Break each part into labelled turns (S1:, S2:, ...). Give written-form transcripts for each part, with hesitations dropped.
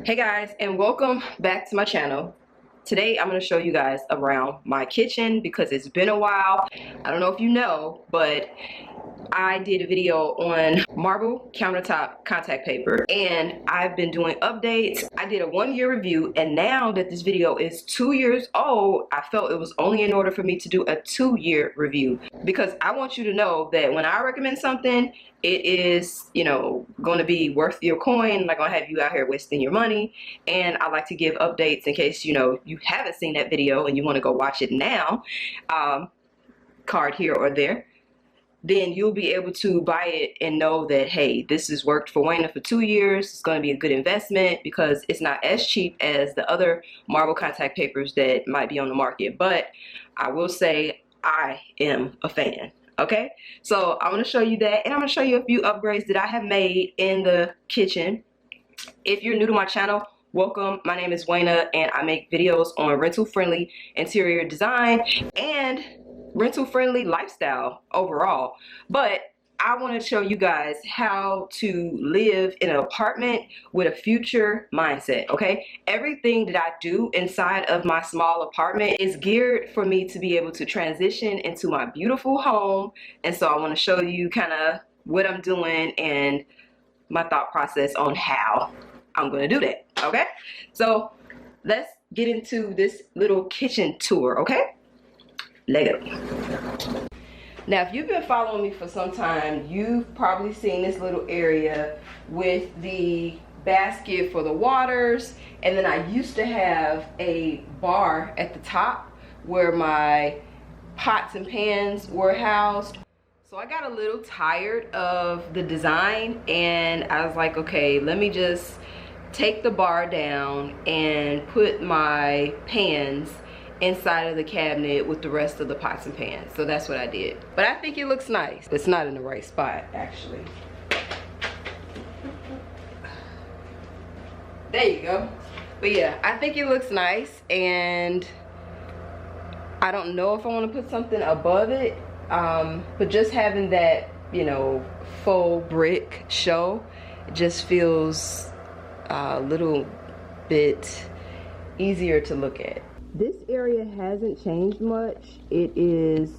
S1: Hey guys, and welcome back to my channel. Today I'm going to show you guys around my kitchen because it's been a while. I don't know if you know, but I did a video on marble countertop contact paper and I've been doing updates. I did a 1-year review, and now that this video is 2 years old, I felt it was only in order for me to do a 2-year review, because I want you to know that when I recommend something, it is, going to be worth your coin. I'm not going to have you out here wasting your money. And I like to give updates in case, you haven't seen that video and you want to go watch it now, card here or there. Then you'll be able to buy it and know that, hey, this has worked for Wayna for 2 years. It's going to be a good investment because it's not as cheap as the other marble contact papers that might be on the market. But I will say I am a fan. Okay, so I'm going to show you that, and I'm going to show you a few upgrades that I have made in the kitchen. If you're new to my channel, welcome. My name is Wayna, and I make videos on rental-friendly interior design and rental-friendly lifestyle overall. But I want to show you guys how to live in an apartment with a future mindset, okay? Everything that I do inside of my small apartment is geared for me to be able to transition into my beautiful home. And so I want to show you kind of what I'm doing and my thought process on how I'm going to do that, okay? So let's get into this little kitchen tour, okay? Let's go. Now, if you've been following me for some time, you've probably seen this little area with the basket for the waters, and then I used to have a bar at the top where my pots and pans were housed. So I got a little tired of the design, and I was like, okay, let me just take the bar down and put my pans inside of the cabinet with the rest of the pots and pans. So that's what I did. But I think it looks nice. It's not in the right spot, actually. There you go. But yeah, I think it looks nice, and I don't know if I want to put something above it, but just having that, faux brick show just feels a little bit easier to look at. This area hasn't changed much. It is,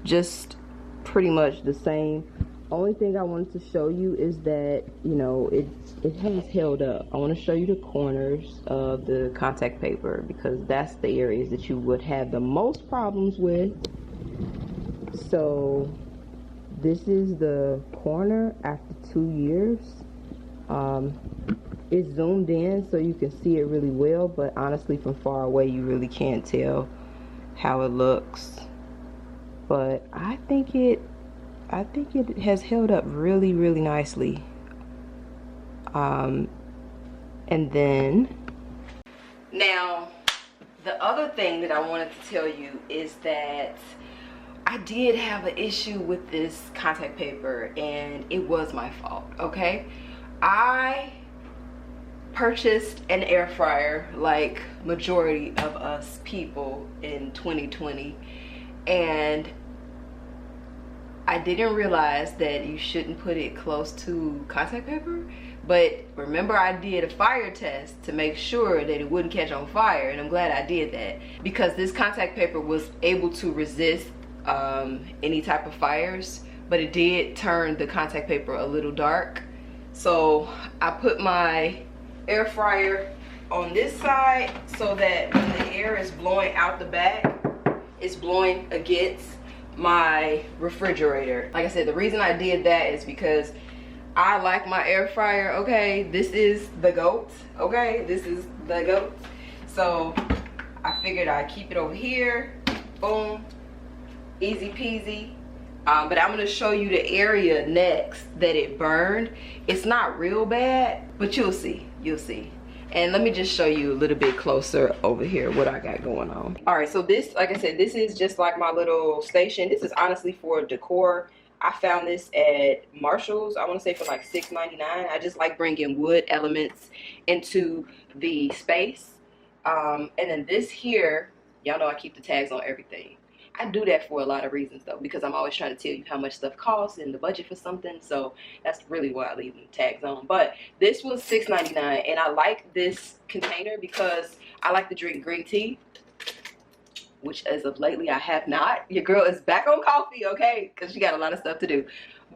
S1: just pretty much the same. Only thing I wanted to show you is that, it has held up. I want to show you the corners of the contact paper because that's the areas that you would have the most problems with. So this is the corner after 2 years. It's zoomed in so you can see it really well, but honestly from far away you really can't tell how it looks. But I think it has held up really nicely. And then now the other thing that I wanted to tell you is that I did have an issue with this contact paper, and it was my fault, okay? I purchased an air fryer like majority of us people in 2020, and I didn't realize that you shouldn't put it close to contact paper. But remember, I did a fire test to make sure that it wouldn't catch on fire, and I'm glad I did that because this contact paper was able to resist any type of fires, but it did turn the contact paper a little dark. So I put my air fryer on this side so that when the air is blowing out the back, it's blowing against my refrigerator. Like I said, the reason I did that is because I like my air fryer, okay? This is the GOAT, okay? This is the GOAT. So I figured I'd keep it over here. Boom. Easy peasy. But I'm going to show you the area next that it burned. It's not real bad, but you'll see. You'll see. And let me just show you a little bit closer over here what I got going on. All right, so this, like I said, this is just like my little station. This is honestly for decor. I found this at Marshall's, I want to say for like $6.99. I just like bringing wood elements into the space. And then this here, y'all know I keep the tags on everything. I do that for a lot of reasons though, because I'm always trying to tell you how much stuff costs and the budget for something. So that's really why I leave the tags on. But this was $6.99, and I like this container because I like to drink green tea, which as of lately I have not. Your girl is back on coffee, okay, because she got a lot of stuff to do.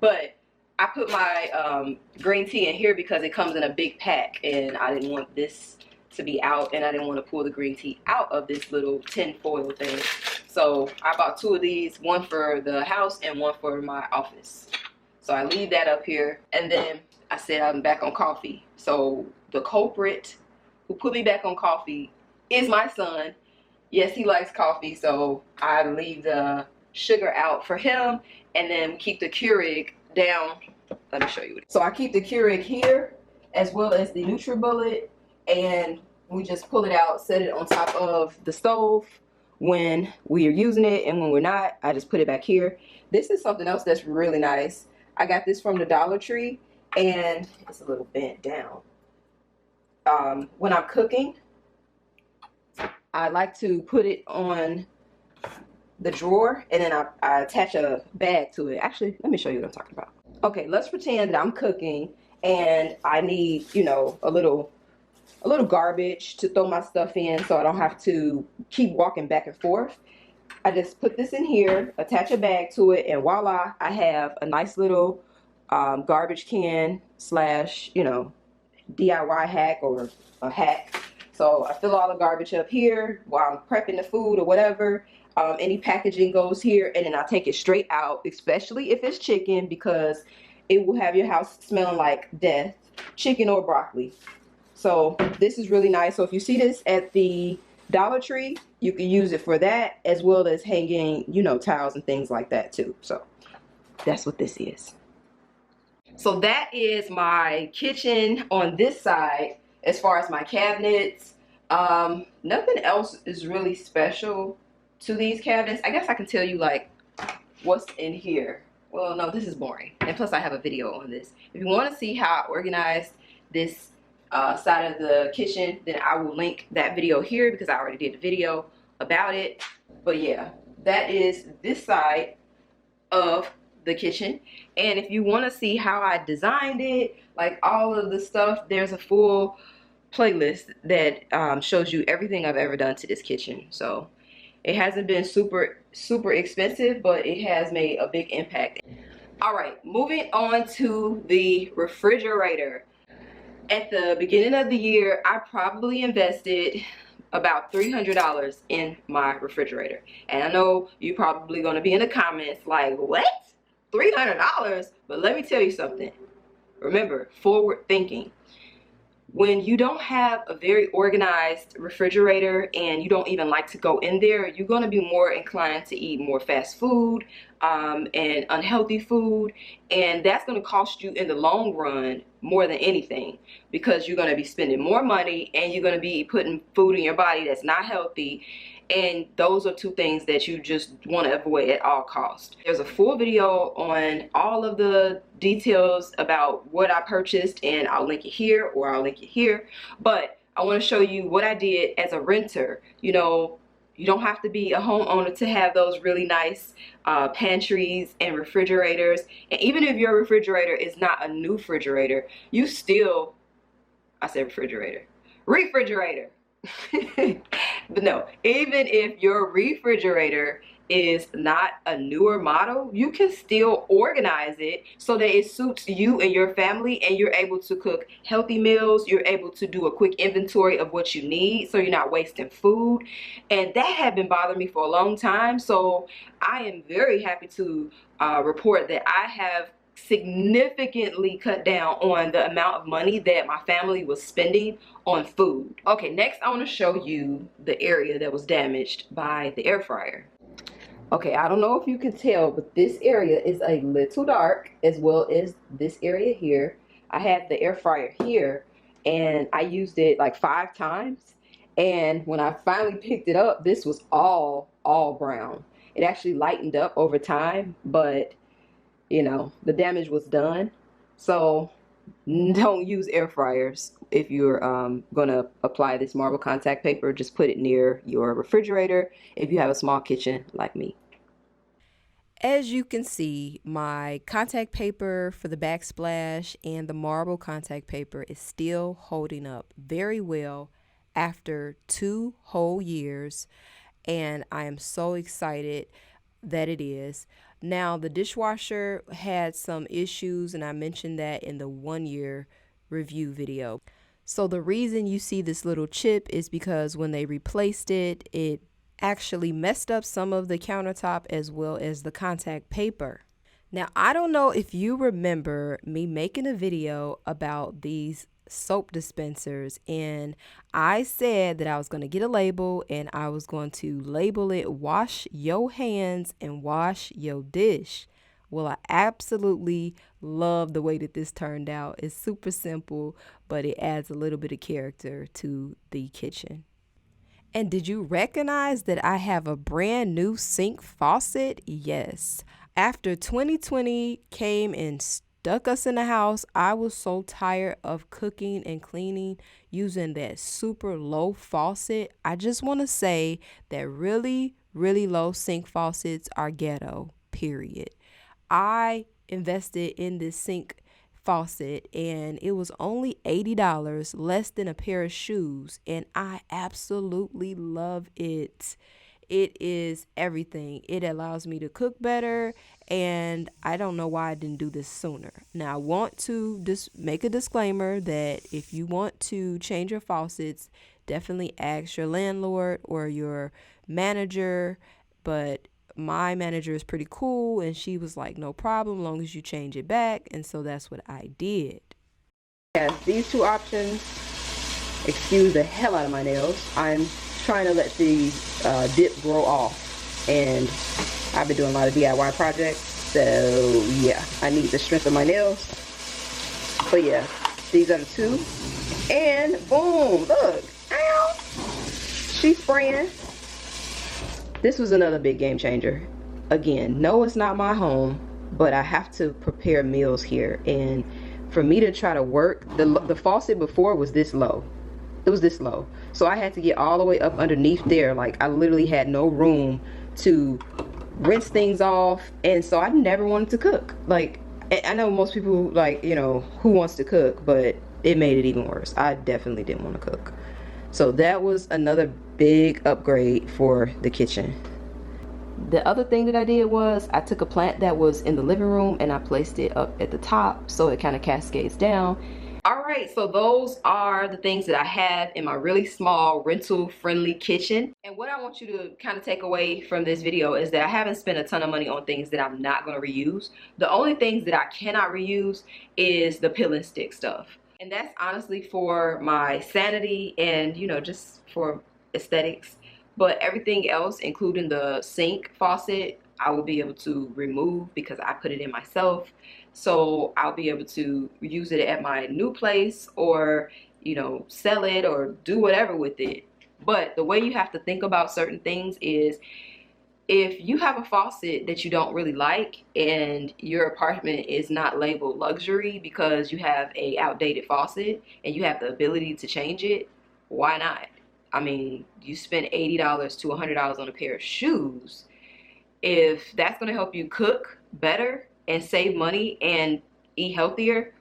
S1: But I put my green tea in here because it comes in a big pack, and I didn't want this to be out, and I didn't want to pull the green tea out of this little tin foil thing. So I bought 2 of these, one for the house and one for my office. So I leave that up here, and then I said I'm back on coffee. So the culprit who put me back on coffee is my son. Yes, he likes coffee, so I leave the sugar out for him, and then keep the Keurig down. Let me show you. So I keep the Keurig here, as well as the NutriBullet, and we just pull it out, set it on top of the stove when we are using it, and when we're not, I just put it back here. This is something else that's really nice. I got this from the Dollar Tree, and it's a little bent down. When I'm cooking, I like to put it on the drawer, and then I attach a bag to it. Actually, let me show you what I'm talking about. Okay, let's pretend that I'm cooking and I need, you know, a little garbage to throw my stuff in so I don't have to keep walking back and forth. I just put this in here, attach a bag to it, and voila, I have a nice little garbage can slash, you know, DIY hack or a hack. So I fill all the garbage up here while I'm prepping the food or whatever. Any packaging goes here, and then I take it straight out, especially if it's chicken, because it will have your house smelling like death, chicken or broccoli. So this is really nice. So if you see this at the Dollar Tree, you can use it for that, as well as hanging, you know, towels and things like that too. So that's what this is. So that is my kitchen on this side. As far as my cabinets, nothing else is really special to these cabinets. I guess I can tell you like what's in here. Well, no, this is boring, and plus I have a video on this. If you want to see how I organized this side of the kitchen, then I will link that video here because I already did a video about it. But yeah, that is this side of the kitchen. And if you want to see how I designed it, like all of the stuff, there's a full playlist that shows you everything I've ever done to this kitchen. So it hasn't been super expensive, but it has made a big impact. All right, moving on to the refrigerator. At the beginning of the year, I probably invested about $300 in my refrigerator. And I know you're probably going to be in the comments like, what? $300? But let me tell you something. Remember, forward thinking. When you don't have a very organized refrigerator and you don't even like to go in there, you're going to be more inclined to eat more fast food and unhealthy food, and that's going to cost you in the long run more than anything, because you're going to be spending more money and you're going to be putting food in your body that's not healthy. And those are two things that you just want to avoid at all costs. There's a full video on all of the details about what I purchased, and I'll link it here or I'll link it here. But I want to show you what I did as a renter. You know, you don't have to be a homeowner to have those really nice pantries and refrigerators. And even if your refrigerator is not a new refrigerator, you still, I said refrigerator. But no, even if your refrigerator is not a newer model, you can still organize it so that it suits you and your family, and you're able to cook healthy meals. You're able to do a quick inventory of what you need, so you're not wasting food. And that had been bothering me for a long time, so I am very happy to report that I have significantly cut down on the amount of money that my family was spending on food. Okay, next I want to show you the area that was damaged by the air fryer. Okay, I don't know if you can tell, but this area is a little dark, as well as this area here. I had the air fryer here, and I used it like 5 times. And when I finally picked it up, this was all brown. It actually lightened up over time, but you know, the damage was done. So don't use air fryers if you're gonna apply this marble contact paper. Just put it near your refrigerator if you have a small kitchen like me. As you can see, my contact paper for the Backsplash and the marble contact paper is still holding up very well after 2 whole years, and I am so excited that it is. Now, the dishwasher had some issues, and I mentioned that in the 1-year review video. So the reason you see this little chip is because when they replaced it, it actually messed up some of the countertop as well as the contact paper. Now, I don't know if you remember me making a video about these soap dispensers, and I said that I was going to get a label and I was going to label it "Wash Your Hands and Wash Your Dish." Well, I absolutely love the way that this turned out. It's super simple, but it adds a little bit of character to the kitchen. And did you recognize that I have a brand new sink faucet? Yes. After 2020 came and stuck us in the house, I was so tired of cooking and cleaning using that super low faucet. I just want to say that really, really low sink faucets are ghetto, period. I invested in this sink faucet and it was only $80, less than a pair of shoes, and I absolutely love it. It is everything. It allows me to cook better, and I don't know why I didn't do this sooner. Now, I want to just make a disclaimer that if you want to change your faucets, definitely ask your landlord or your manager, but my manager is pretty cool, and she was like, no problem, long as you change it back. And so that's what I did. Yes, these two options. Excuse the hell out of my nails. I'm trying to let the dip grow off, and I've been doing a lot of DIY projects, so yeah, I need the strength of my nails. But yeah, these are the two, and boom, look, ow, she's spraying. This was another big game changer. Again, no, it's not my home, but I have to prepare meals here. And for me to try to work, the faucet before was this low. It was this low. So I had to get all the way up underneath there. Like, I literally had no room to rinse things off. And so I never wanted to cook. Like, I know most people, like, you know, who wants to cook, but it made it even worse. I definitely didn't want to cook. So that was another big upgrade for the kitchen. The other thing that I did was I took a plant that was in the living room and I placed it up at the top so it kind of cascades down. All right, so those are the things that I have in my really small rental friendly kitchen. And what I want you to kind of take away from this video is that I haven't spent a ton of money on things that I'm not going to reuse. The only things that I cannot reuse is the peel and stick stuff. And that's honestly for my sanity and, you know, just for aesthetics. But everything else, including the sink faucet, I will be able to remove because I put it in myself. So I'll be able to use it at my new place, or, you know, sell it or do whatever with it. But the way you have to think about certain things is, if you have a faucet that you don't really like and your apartment is not labeled luxury because you have a outdated faucet and you have the ability to change it, why not? I mean, you spend $80 to $100 on a pair of shoes. If that's going to help you cook better and save money and eat healthier,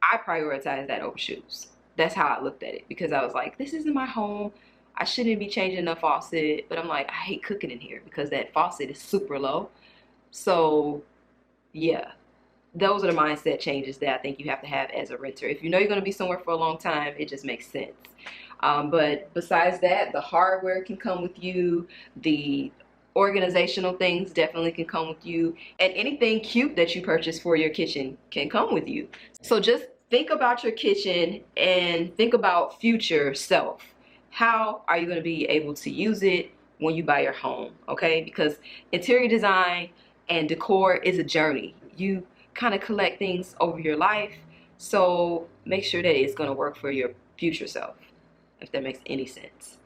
S1: I prioritize that over shoes. That's how I looked at it, because I was like, this isn't my home. I shouldn't be changing the faucet, but I'm like, I hate cooking in here because that faucet is super low. So yeah, those are the mindset changes that I think you have to have as a renter. If you know you're going to be somewhere for a long time, it just makes sense. But besides that, the hardware can come with you. The organizational things definitely can come with you. And anything cute that you purchase for your kitchen can come with you. So just think about your kitchen and think about future self. How are you going to be able to use it when you buy your home, okay? Because interior design and decor is a journey. You kind of collect things over your life, so make sure that it's going to work for your future self, if that makes any sense.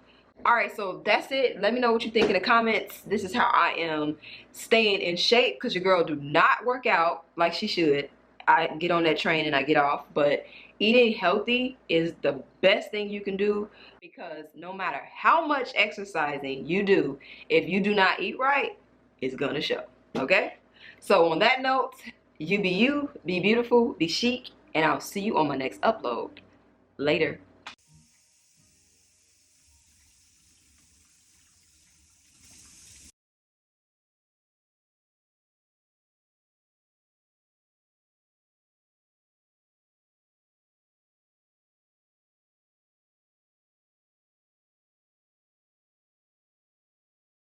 S1: All right, so that's it. Let me know what you think in the comments. This is how I am staying in shape, because your girl do not work out like she should. I get on that train and I get off, but eating healthy is the best thing you can do, because no matter how much exercising you do, if you do not eat right, it's gonna show. Okay? So on that note, you, be beautiful, be chic, and I'll see you on my next upload. Later.